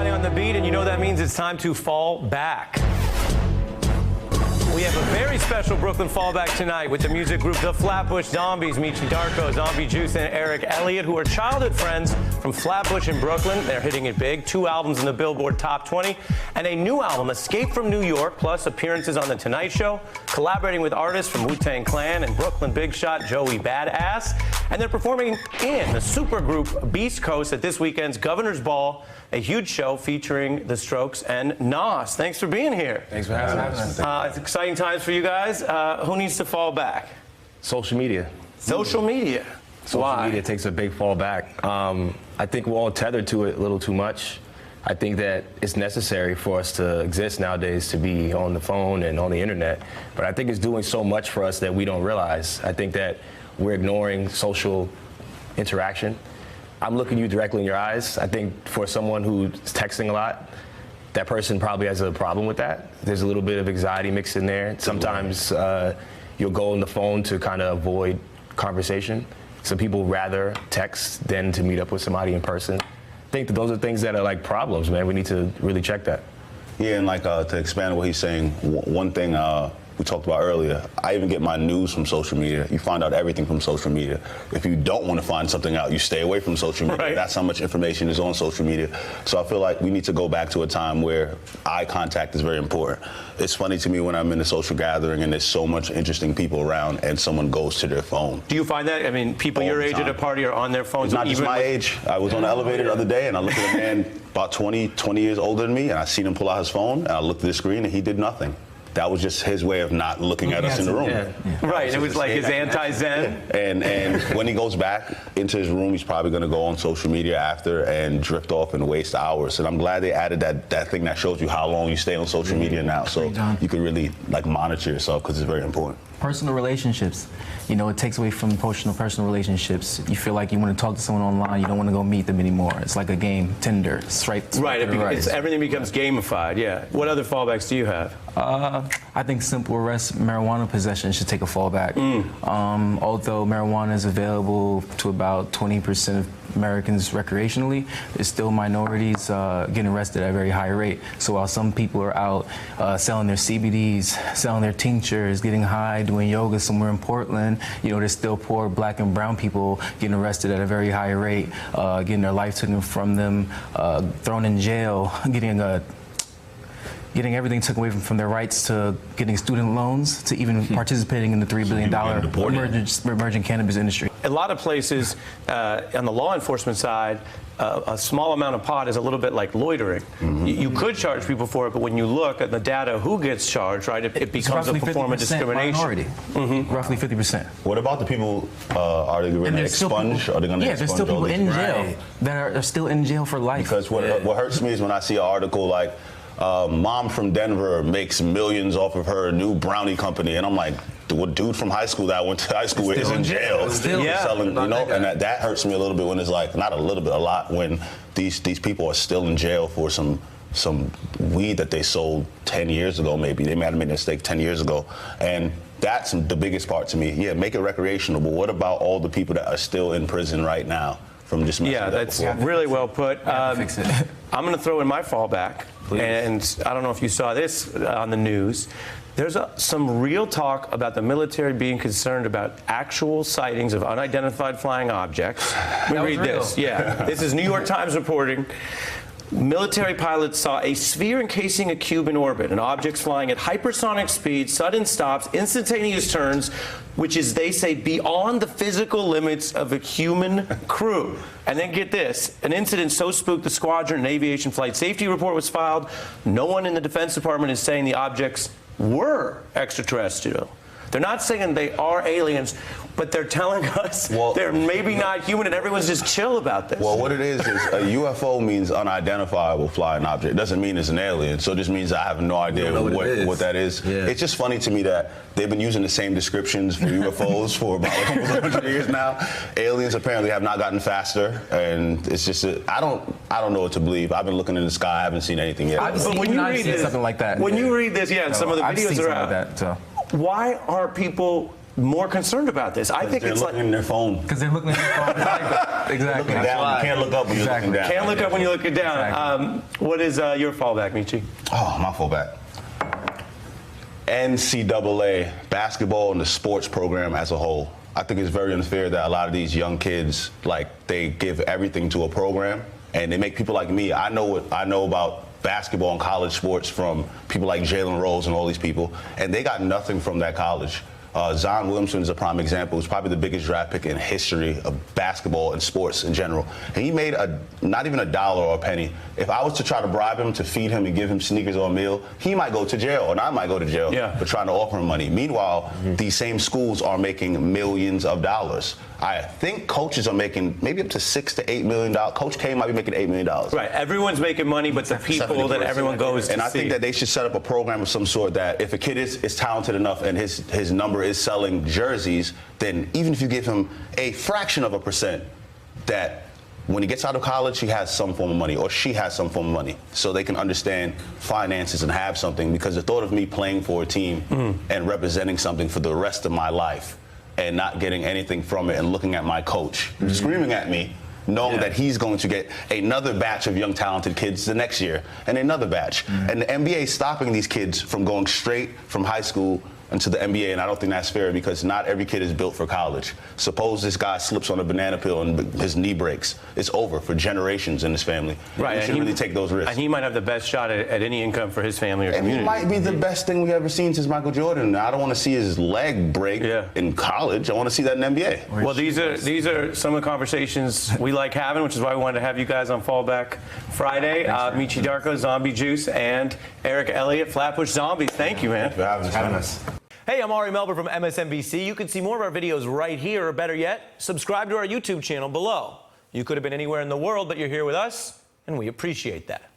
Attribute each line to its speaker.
Speaker 1: Friday on the beat, and you know that means it's time to fall back. We have a very special Brooklyn fallback tonight with the music group The Flatbush Zombies, Michi Darko, Zombie Juice, and Eric Elliott, who are childhood friends from Flatbush in Brooklyn. They're hitting it big. 2 albums in the Billboard Top 20, and a new album, Escape from New York, plus appearances on The Tonight Show, collaborating with artists from Wu-Tang Clan and Brooklyn Big Shot Joey Badass. And they're performing in the supergroup Beast Coast at this weekend's Governor's Ball, a huge show featuring The Strokes and Nas. Thanks for being here.
Speaker 2: Thanks for having us.
Speaker 1: It's exciting times for you guys. Who needs to fall back?
Speaker 2: Social media.
Speaker 1: Social media.
Speaker 2: Social media takes a big fall back. I think we're all tethered to it a little too much. I think that it's necessary for us to exist nowadays to be on the phone and on the internet. But I think it's doing so much for us that we don't realize. I think that we're ignoring social interaction. I'm looking you directly in your eyes. I think for someone who's texting a lot, that person probably has a problem with that. There's a little bit of anxiety mixed in there. Sometimes you'll go on the phone to kind of avoid conversation. Some people rather text than to meet up with somebody in person. I think that those are things that are like problems, man. We need to really check that.
Speaker 3: Yeah, and like to expand on what he's saying, one thing we talked about earlier, I even get my news from social media. You find out everything from social media. If you don't want to find something out, you stay away from social media.
Speaker 1: Right.
Speaker 3: That's how much information is on social media. So I feel like we need to go back to a time where eye contact is very important. It's funny to me when I'm in a social gathering and there's so much interesting people around and someone goes to their phone.
Speaker 1: Do you find that? I mean, people your age at a party are on their phones.
Speaker 3: It's not just my age. I was on the elevator the other day and I looked at a man about 20 years older than me and I seen him pull out his phone and I looked at the screen and he did nothing. That was just his way of not looking at us in the room.
Speaker 1: Yeah. Right, it was like his anti-Zen.
Speaker 3: Yeah. And when he goes back into his room, he's probably going to go on social media after and drift off and waste hours. And I'm glad they added that thing that shows you how long you stay on social media now, so you can really like monitor yourself because it's very important.
Speaker 4: Personal relationships. You know, it takes away from personal relationships. You feel like you want to talk to someone online, you don't want to go meet them anymore. It's like a game, Tinder, right?
Speaker 1: Right, everything becomes gamified, yeah. What other fallbacks do you have?
Speaker 4: I think simple arrest, marijuana possession should take a fallback. Although marijuana is available to about 20% of Americans recreationally, there's still minorities getting arrested at a very high rate. So while some people are out selling their CBDs, selling their tinctures, getting high, doing yoga somewhere in Portland, you know, there's still poor black and brown people getting arrested at a very high rate, getting their life taken from them, thrown in jail, getting everything taken away from their rights, to getting student loans, to even participating in the $3 billion emerging cannabis industry.
Speaker 1: A lot of places on the law enforcement side, a small amount of pot is a little bit like loitering. You could charge people for it, but when you look at the data, who gets charged, right? It becomes a form of discrimination.
Speaker 4: Minority. Roughly 50%.
Speaker 3: What about the people, are they going to expunge? Are they going to
Speaker 4: there's still people in jail that are still in jail for life.
Speaker 3: Because what hurts me is when I see an article like, mom from Denver makes millions off of her new brownie company, and I'm like, what dude from high school that I went to high school with is in jail, selling, you know, and that hurts me a little bit when it's like, not a little bit, a lot, when these people are still in jail for some weed that they sold 10 years ago, maybe. They might have made a mistake 10 years ago, and that's the biggest part to me. Yeah, make it recreational, but what about all the people that are still in prison right now from just messing with that
Speaker 1: that's
Speaker 3: before?
Speaker 1: really well put.
Speaker 4: Fix it.
Speaker 1: I'm going to throw in my fallback. Please. And I don't know if you saw this on the news. There's some real talk about the military being concerned about actual sightings of unidentified flying objects. Let me read this. Yeah, this is New York Times reporting. Military pilots saw a sphere encasing a cube in orbit, and objects flying at hypersonic speed, sudden stops, instantaneous turns, which is, they say, beyond the physical limits of a human crew. And then get this, an incident so spooked the squadron, an aviation flight safety report was filed. No one in the Defense Department is saying the objects were extraterrestrial. They're not saying they are aliens, but they're telling us they're maybe not human, and everyone's just chill about this.
Speaker 3: Well, what it is a UFO means unidentifiable flying object. It doesn't mean it's an alien, so it just means I have no idea what that is. Yeah. It's just funny to me that they've been using the same descriptions for UFOs for about almost 100 years now. Aliens apparently have not gotten faster, and it's just I don't know what to believe. I've been looking in the sky, I haven't seen anything yet.
Speaker 1: But when you read this,
Speaker 4: something like that,
Speaker 1: when you read this, and some of the videos are out.
Speaker 4: That,
Speaker 1: why are people more concerned about this. I think
Speaker 3: They're
Speaker 1: it's
Speaker 3: looking
Speaker 1: like
Speaker 3: in their phone.
Speaker 4: Because they're looking at their phone. Exactly.
Speaker 3: Looking down. You can't look up when you're looking down.
Speaker 1: can't look up when you're looking down. What is your fallback, Michi?
Speaker 3: Oh, my fallback. NCAA basketball and the sports program as a whole. I think it's very unfair that a lot of these young kids, like, they give everything to a program and they make people like me. I know what I know about basketball and college sports from people like Jalen Rose and all these people, and they got nothing from that college. Zion Williamson is a prime example. He's probably the biggest draft pick in history of basketball and sports in general. And he made not even $1 or a penny. If I was to try to bribe him to feed him and give him sneakers or a meal, he might go to jail, and I might go to jail for trying to offer him money. Meanwhile, these same schools are making millions of dollars. I think coaches are making maybe up to $6 to $8 million. Coach K might be making $8 million.
Speaker 1: Right. Everyone's making money, but the people that everyone goes to
Speaker 3: and I think that they should set up a program of some sort that if a kid is talented enough and his number is selling jerseys, then even if you give him a fraction of a percent, that when he gets out of college, he has some form of money, or she has some form of money, so they can understand finances and have something. Because the thought of me playing for a team and representing something for the rest of my life and not getting anything from it, and looking at my coach screaming at me, knowing that he's going to get another batch of young talented kids the next year and another batch. And the NBA is stopping these kids from going straight from high school into the NBA, and I don't think that's fair, because not every kid is built for college. Suppose this guy slips on a banana peel and his knee breaks. It's over for generations in his family. Right. We should really take those risks.
Speaker 1: And he might have the best shot at any income for his family or
Speaker 3: and
Speaker 1: community.
Speaker 3: He might be the best thing we've ever seen since Michael Jordan. I don't want to see his leg break in college. I want to see that in the NBA.
Speaker 1: Well, these are some of the conversations we like having, which is why we wanted to have you guys on Fallback Friday. Michi Darko, Zombie Juice, and Eric Elliott, Flatbush Zombies. Thank you, man.
Speaker 3: Thanks for having us.
Speaker 5: Hey, I'm Ari Melber from MSNBC. You can see more of our videos right here, or better yet, subscribe to our YouTube channel below. You could have been anywhere in the world, but you're here with us, and we appreciate that.